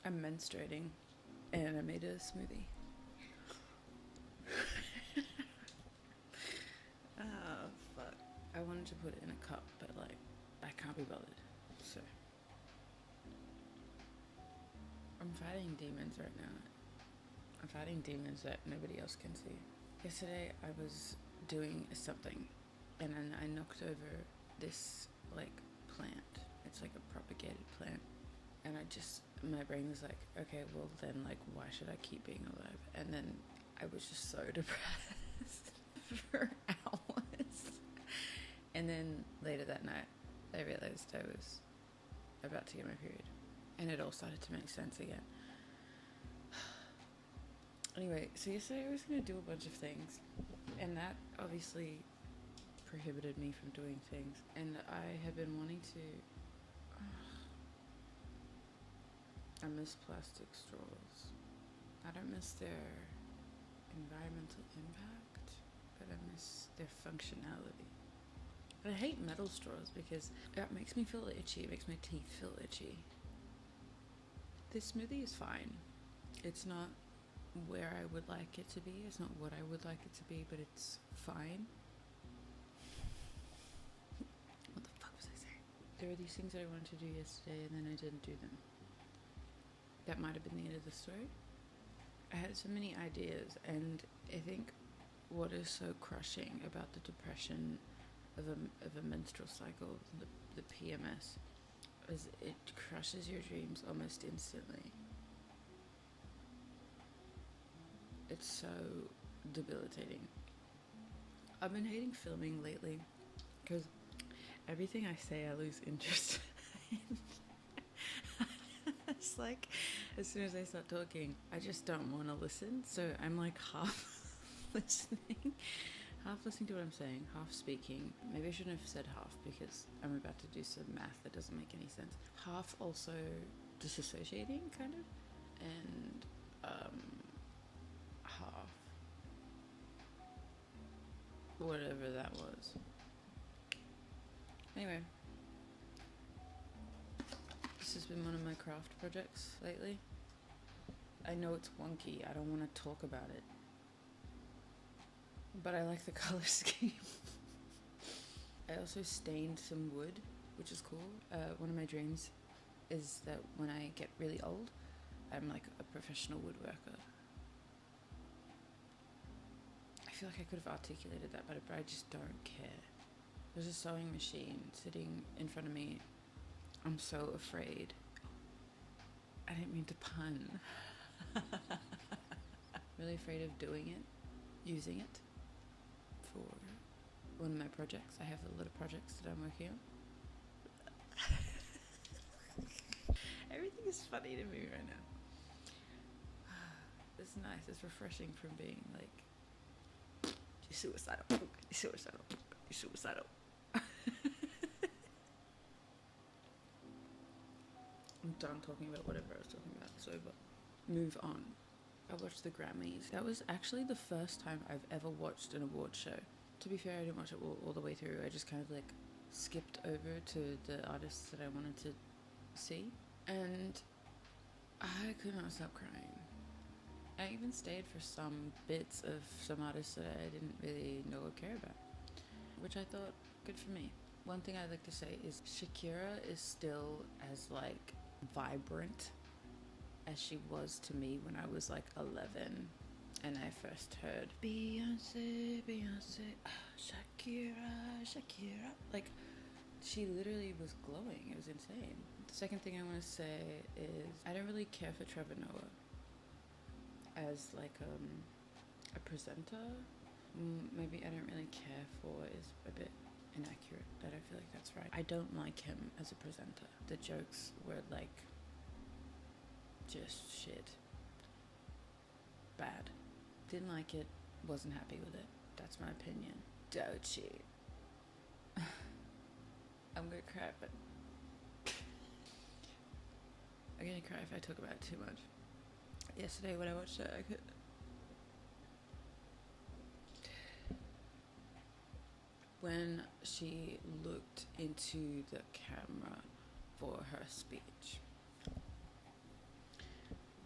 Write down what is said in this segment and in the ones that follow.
I'm menstruating and I made a smoothie. Ah, fuck. I wanted to put it in a cup, but like, I can't be bothered. So, I'm fighting demons right now. I'm fighting demons that nobody else can see. Yesterday, I was doing something and then I knocked over this like plant. It's like a propagated plant. And my brain was like, okay, well then, like, why should I keep being alive? And then I was just so depressed for hours. And then later that night, I realized I was about to get my period. And it all started to make sense again. Anyway, so yesterday I was going to do a bunch of things. And that obviously prohibited me from doing things. And I had been wanting to... I miss plastic straws. I don't miss their environmental impact, but I miss their functionality. But I hate metal straws because it makes me feel itchy. It makes my teeth feel itchy. This smoothie is fine. It's not where I would like it to be. It's not what I would like it to be, but it's fine. What the fuck was I saying? There were these things that I wanted to do yesterday and then I didn't do them. That might have been the end of the story. I had so many ideas, and I think what is so crushing about the depression of a menstrual cycle, the PMS, is it crushes your dreams almost instantly. It's so debilitating. I've been hating filming lately because everything I say I lose interest in. It's like, as soon as I start talking, I just don't want to listen. So I'm like half listening to what I'm saying, half speaking. Maybe I shouldn't have said half because I'm about to do some math that doesn't make any sense. Half also disassociating, kind of, and half whatever that was. Anyway. This has been one of my craft projects lately. I know it's wonky, I don't want to talk about it. But I like the color scheme. I also stained some wood, which is cool. One of my dreams is that when I get really old, I'm like a professional woodworker. I feel like I could have articulated that better, but I just don't care. There's a sewing machine sitting in front of me. I'm so afraid. I didn't mean to pun. Really afraid of doing it, using it for one of my projects. I have a lot of projects that I'm working on. Everything is funny to me right now. It's nice, it's refreshing from being like, you're suicidal, you're suicidal, you're suicidal. I'm done talking about whatever I was talking about. It's over. Move on. I watched the Grammys. That was actually the first time I've ever watched an award show. To be fair, I didn't watch it all the way through. I just kind of like skipped over to the artists that I wanted to see. And I could not stop crying. I even stayed for some bits of some artists that I didn't really know or care about, which I thought, good for me. One thing I'd like to say is Shakira is still as like vibrant as she was to me when I was like 11 and I first heard Beyonce, Shakira. Like, she literally was glowing. It was insane. The second thing I want to say is I don't really care for Trevor Noah as like a presenter. Maybe I don't really care for is a bit inaccurate, but I feel like that's right. I don't like him as a presenter. The jokes were like just shit. Bad. Didn't like it, wasn't happy with it. That's my opinion. Don't cheat. I'm gonna cry, but I'm gonna cry if I talk about it too much. Yesterday when I watched it, I could... When she looked into the camera for her speech,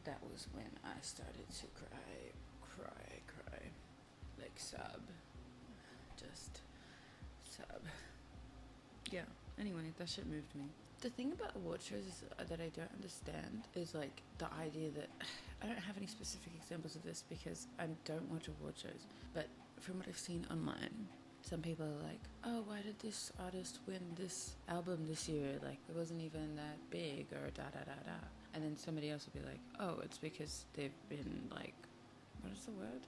that was when I started to cry, like sob, just sob. Yeah. Anyway, that shit moved me. The thing about award shows is, that I don't understand is like the idea that I don't have any specific examples of this because I don't watch award shows, but from what I've seen online, some people are like, oh, why did this artist win this album this year? Like, it wasn't even that big, or da da da da. And then somebody else will be like, oh, it's because they've been like, what is the word?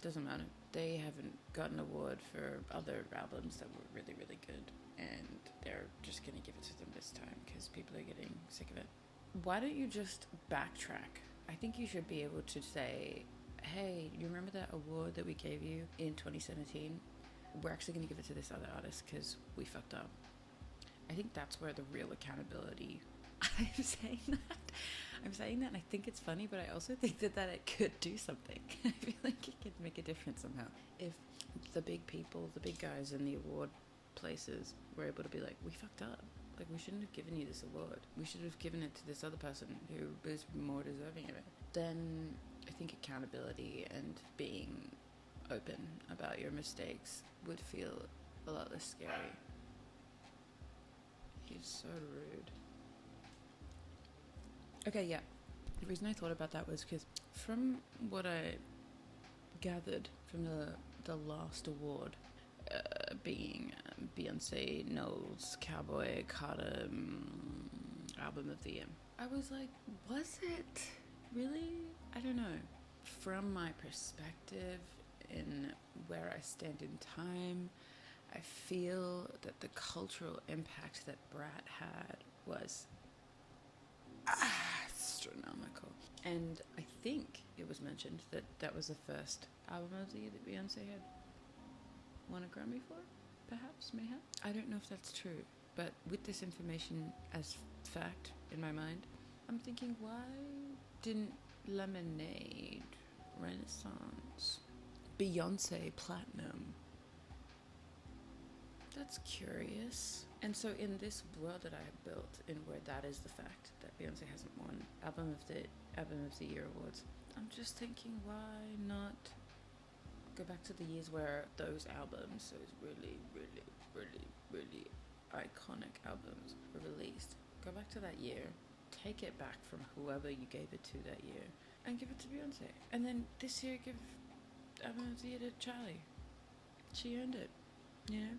Doesn't matter. They haven't got an award for other albums that were really, really good, and they're just going to give it to them this time because people are getting sick of it. Why don't you just backtrack? I think you should be able to say, hey, you remember that award that we gave you in 2017? We're actually going to give it to this other artist because we fucked up. I think that's where the real accountability... I'm saying that and I think it's funny, but I also think that it could do something. I feel like it could make a difference somehow. If the big people, the big guys in the award places were able to be like, we fucked up. Like, we shouldn't have given you this award. We should have given it to this other person who is more deserving of it. Then I think accountability and being open about your mistakes would feel a lot less scary. He's so rude. Okay, yeah. The reason I thought about that was because from what I gathered from the last award, being Beyonce Knowles Cowboy Carter Album of the Year, I was like, was it really? I don't know. From my perspective, in where I stand in time, I feel that the cultural impact that Brat had was astronomical. And I think it was mentioned that that was the first album of the year that Beyonce had won a Grammy for, perhaps, mayhap. I don't know if that's true, but with this information as fact in my mind, I'm thinking, why didn't Lemonade, Renaissance, Beyonce Platinum? That's curious. And so in this world that I have built, in where that is the fact that Beyonce hasn't won Album of the Year awards, I'm just thinking, why not go back to the years where those albums, those really, really, really, really iconic albums were released. Go back to that year, take it back from whoever you gave it to that year, and give it to Beyonce. And then this year, give Album of the Year to Charlie. She earned it, you know?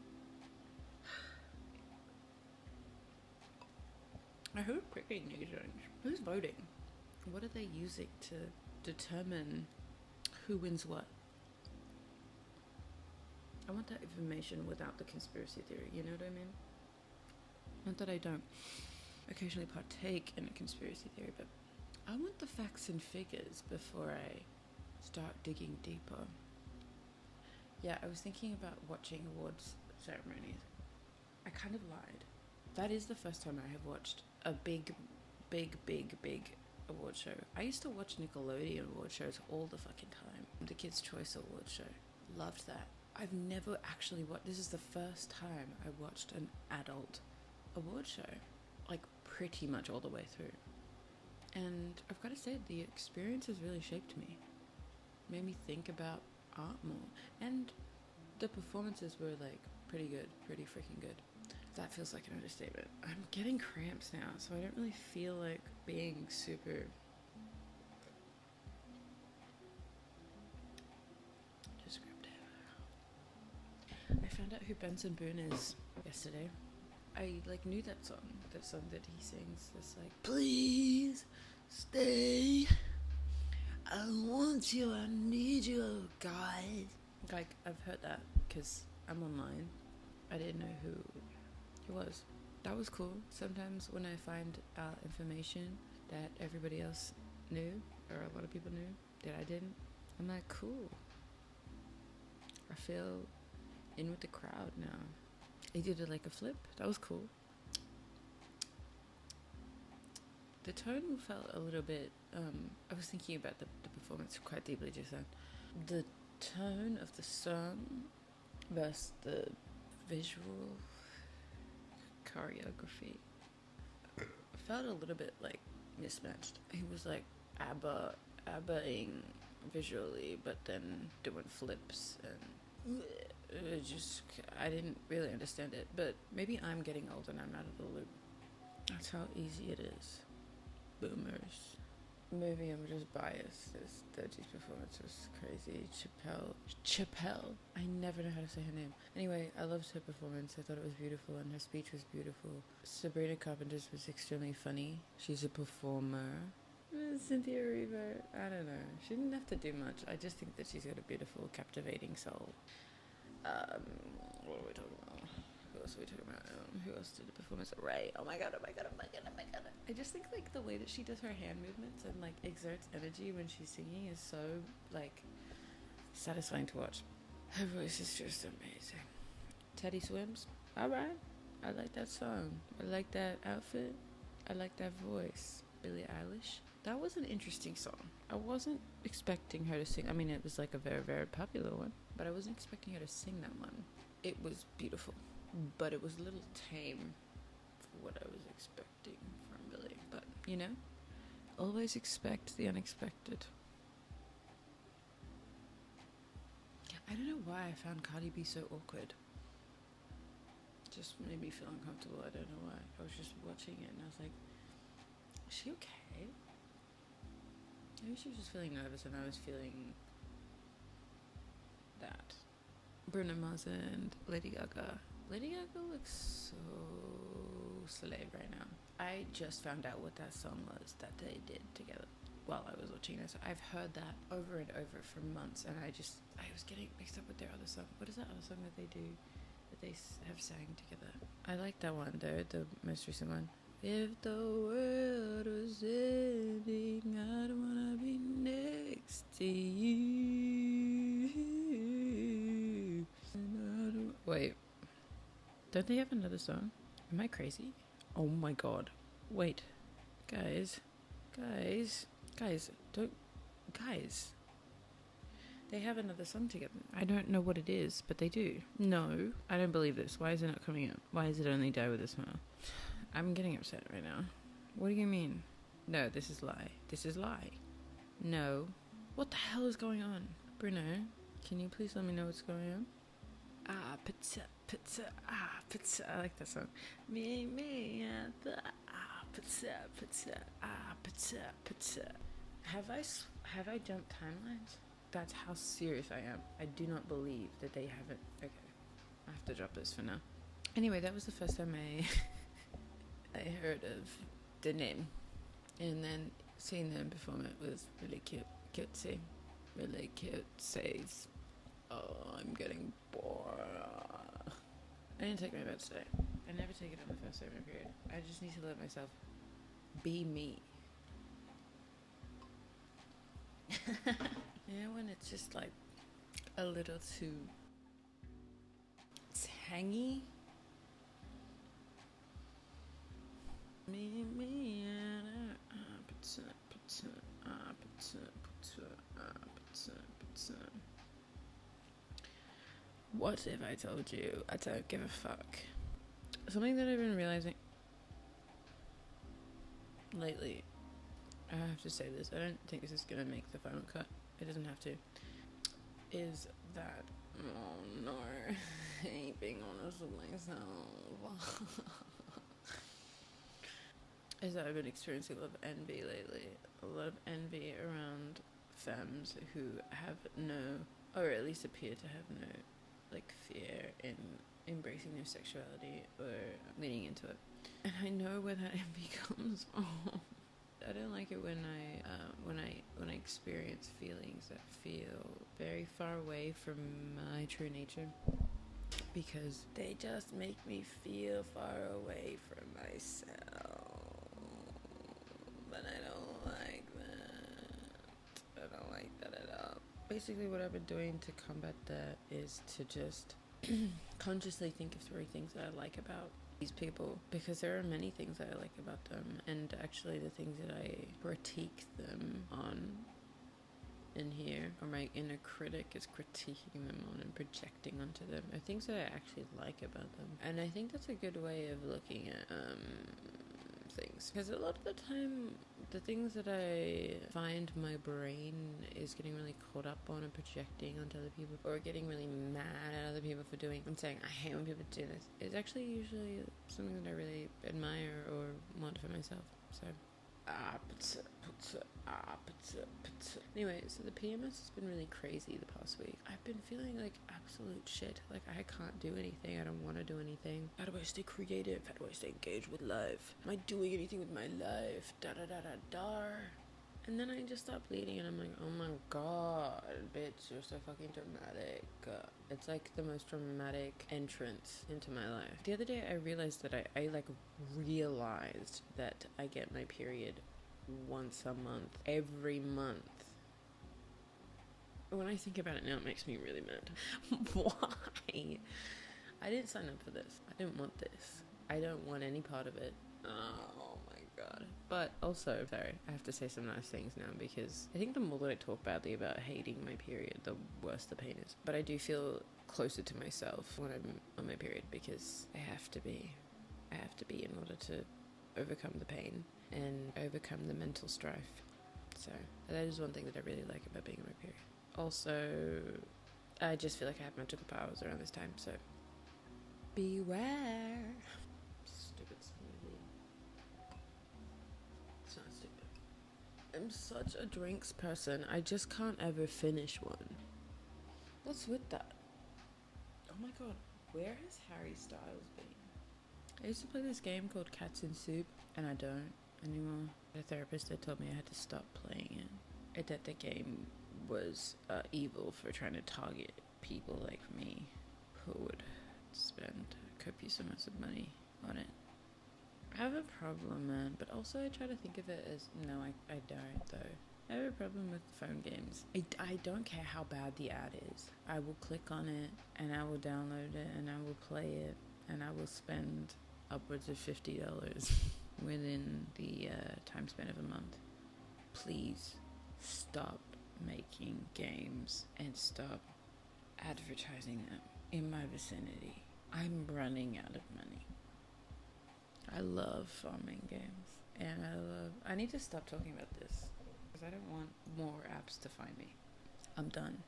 Who are picking these things? Who's voting? What are they using to determine who wins what? I want that information without the conspiracy theory, you know what I mean? Not that I don't occasionally partake in a conspiracy theory, but I want the facts and figures before I start digging deeper. Yeah, I was thinking about watching awards ceremonies. I kind of lied. That is the first time I have watched a big award show. I used to watch Nickelodeon award shows all the fucking time. The Kids' Choice Award show. Loved that. I've never actually watched... This is the first time I watched an adult award show. Like, pretty much all the way through. And I've got to say, the experience has really shaped me. Made me think about art more. And the performances were, like, pretty good. Pretty freaking good. That feels like an understatement. I'm getting cramps now, so I don't really feel like being super... descriptive. I found out who Benson Boone is yesterday. I, like, knew that song that he sings. It's like, please stay. I want you, I need you, oh God. Like, I've heard that because I'm online. I didn't know who he was. That was cool. Sometimes when I find out information that everybody else knew, or a lot of people knew, that I didn't, I'm like, cool. I feel in with the crowd now. He did it like a flip. That was cool. The tone felt a little bit, I was thinking about the performance quite deeply just then. The tone of the song versus the visual choreography felt a little bit like mismatched. He was like ABBA-ing visually, but then doing flips and it just, I didn't really understand it. But maybe I'm getting old and I'm out of the loop. That's how easy it is. Boomers. Maybe I'm just biased. This Doji's performance was crazy. Chappelle. I never know how to say her name. Anyway, I loved her performance. I thought it was beautiful and her speech was beautiful. Sabrina Carpenter's was extremely funny. She's a performer. Cynthia Erivo, I don't know. She didn't have to do much. I just think that she's got a beautiful, captivating soul. What are we talking about? Who else are we talking about? Who else did the performance? Ray. Oh my god. I just think like the way that she does her hand movements and like exerts energy when she's singing is so like satisfying to watch. Her voice is just amazing. Teddy Swims. Alright. I like that song. I like that outfit. I like that voice. Billie Eilish. That was an interesting song. I wasn't expecting her to sing. I mean, it was like a very, very popular one, but I wasn't expecting her to sing that one. It was beautiful, but it was a little tame for what I was expecting from Billie. But, you know, always expect the unexpected. I don't know why I found Cardi B so awkward. It just made me feel uncomfortable. I don't know why. I was just watching it and I was like, is she okay? Maybe she was just feeling nervous and I was feeling that. Bruno Mars and Lady Gaga. Lady Gaga looks so slave right now. I just found out what that song was that they did together while I was watching this. I've heard that over and over for months and I was getting mixed up with their other song. What is that other song that they do that they have sang together? I like that one though, the most recent one. If the world was ending, I'd wanna be next to you. Wait, don't they have another song? Am I crazy? Oh my god. Wait, guys. They have another song together. I don't know what it is, but they do. No, I don't believe this. Why is it not coming up? Why is it only Die With A Smile? I'm getting upset right now. What do you mean? No, this is lie. No. What the hell is going on? Bruno, can you please let me know what's going on? Pizza. I like that song. Me, pizza. Have I jumped timelines? That's how serious I am. I do not believe that they haven't. Okay, I have to drop this for now. Anyway, that was the first time I heard of the name, and then seeing them perform it was really cutesy, really cute. Says, oh, I'm getting bored. I didn't take my meds today. I never take it on the first sermon period. I just need to let myself be me. You know when it's just like a little too tangy? What if I told you I don't give a fuck? Something that I've been realizing lately, I have to say this, I don't think this is gonna make the final cut, it doesn't have to, is that, oh no, I hate being honest with myself. Is that I've been experiencing a lot of envy lately. A lot of envy around femmes who have no, or at least appear to have no, like, fear in embracing their sexuality or leaning into it. And I know where that envy comes from. I don't like it when I experience feelings that feel very far away from my true nature, because they just make me feel far away from myself. But I don't like that. I don't like that at all. Basically what I've been doing to combat that is to just consciously think of 3 things that I like about these people, because there are many things that I like about them, and actually the things that I critique them on in here, or my inner critic is critiquing them on and projecting onto them, are things that I actually like about them. And I think that's a good way of looking at things. Because a lot of the time, the things that I find my brain is getting really caught up on and projecting onto other people, or getting really mad at other people for doing and saying, I hate when people do this, is actually usually something that I really admire or want for myself. So, anyway, so the PMS has been really crazy the past week. I've been feeling like absolute shit. Like, I can't do anything. I don't want to do anything. How do I stay creative? How do I stay engaged with life? Am I doing anything with my life? And then I just start bleeding and I'm like, oh my god, bitch, you're so fucking dramatic. It's like the most dramatic entrance into my life. The other day I realized that I realized that I get my period once a month, every month. When I think about it now, it makes me really mad. Why? I didn't sign up for this. I didn't want this. I don't want any part of it. Oh my god. But also, sorry, I have to say some nice things now, because I think the more that I talk badly about hating my period, the worse the pain is. But I do feel closer to myself when I'm on my period, because I have to be in order to overcome the pain and overcome the mental strife. So that is one thing that I really like about being on my period. Also, I just feel like I have magical powers around this time, so beware. Stupid smoothie. It's not stupid. I'm such a drinks person. I just can't ever finish one. What's with that? Oh my god, where has Harry Styles been? I used to play this game called Cats in Soup, and I don't anymore. The therapist had told me I had to stop playing it. And that the game was evil for trying to target people like me who would spend copious amounts of money on it. I have a problem, man, but also I try to think of it as, no, I don't, though. I have a problem with phone games. I don't care how bad the ad is. I will click on it, and I will download it, and I will play it, and I will spend upwards of $50 within the time span of a month. Please stop making games and stop advertising them in my vicinity. I'm running out of money. I love farming games, and I need to stop talking about this, because I don't want more apps to find me. I'm done.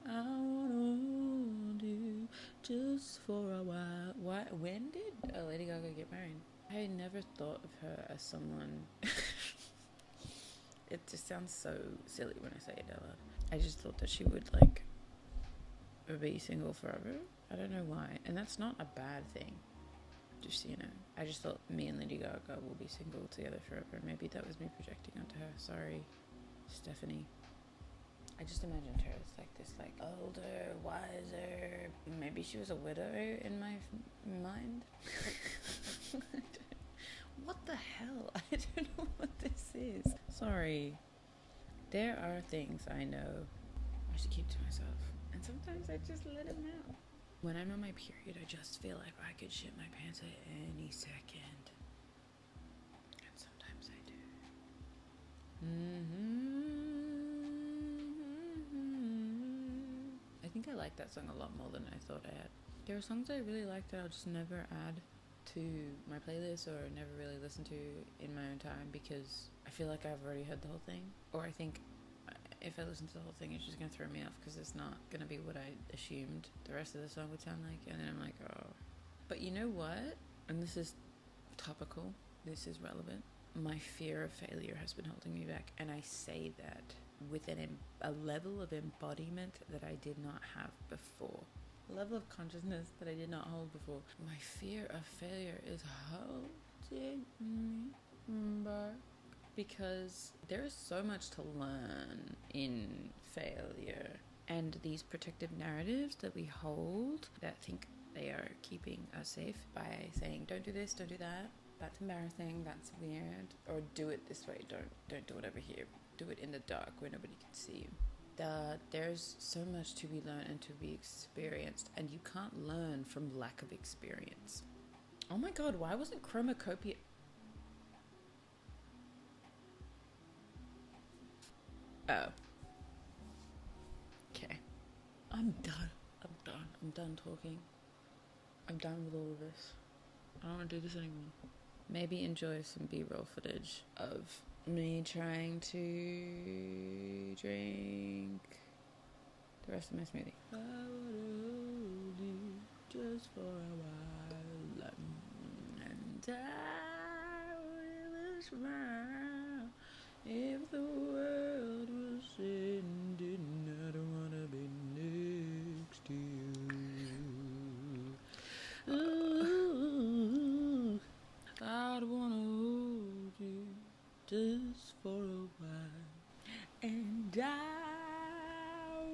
I wanna do just for a while. When did Lady Gaga get married? I never thought of her as someone. It just sounds so silly when I say it out loud. I just thought that she would be single forever. I don't know why, and that's not a bad thing. Just so you know, I just thought me and Lady Gaga will be single together forever. Maybe that was me projecting onto her. Sorry, Stephanie. I just imagined her as this older, wiser. Maybe she was a widow in my mind. What the hell? I don't know what this is. Sorry. There are things I know I should keep to myself, and sometimes I just let them out. When I'm on my period, I just feel like I could shit my pants at any second. And sometimes I do. I think I like that song a lot more than I thought I had. There are songs I really like that I'll just never add to my playlist or never really listen to in my own time, because I feel like I've already heard the whole thing. Or I think if I listen to the whole thing, it's just going to throw me off, because it's not going to be what I assumed the rest of the song would sound like. And then I'm like, oh. But you know what? And this is topical. This is relevant. My fear of failure has been holding me back. And I say that with a level of embodiment that I did not have before. A level of consciousness that I did not hold before. My fear of failure is holding me back. Because there is so much to learn in failure, and these protective narratives that we hold that think they are keeping us safe by saying, don't do this, don't do that, that's embarrassing, that's weird, or do it this way, don't do it over here, do it in the dark where nobody can see you. There's so much to be learned and to be experienced, and you can't learn from lack of experience. Oh my god, why wasn't Chromacopia... Oh. Okay. I'm done talking. I'm done with all of this. I don't want to do this anymore. maybe enjoy some B-roll footage of me trying to drink the rest of my smoothie. I wanna hold you just for a while, and I will smile if the world was ending. I don't wanna be next to you. Ooh, I'd wanna hold you just for a while, and I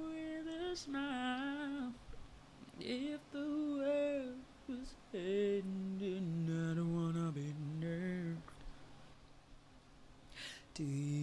with a smile. If the world was ending, I don't wanna be next to you.